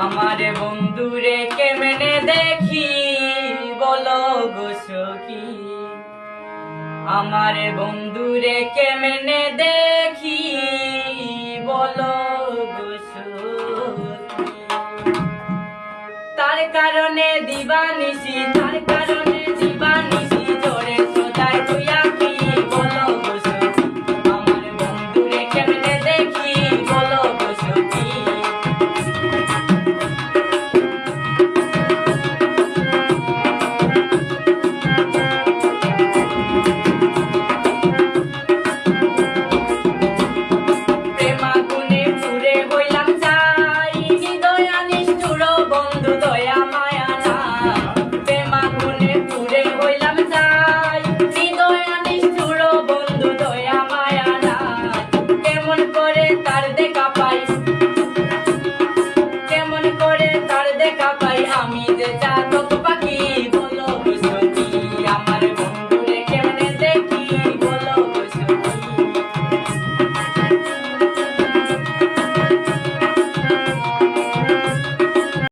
আমার বন্ধুরে কেমনে দেখি বলো গো সখী, আমার বন্ধুরে কেমনে দেখি বলো গো সখী। তার কারণে দিবানিশি, তার কারণে দিবানিশি জোরে সোদাই তুই আঁকি বলো গো সখী। আমার বন্ধুরে কেমনে দেখি বলো গো সখী। কেমন করে তার দেখা পাই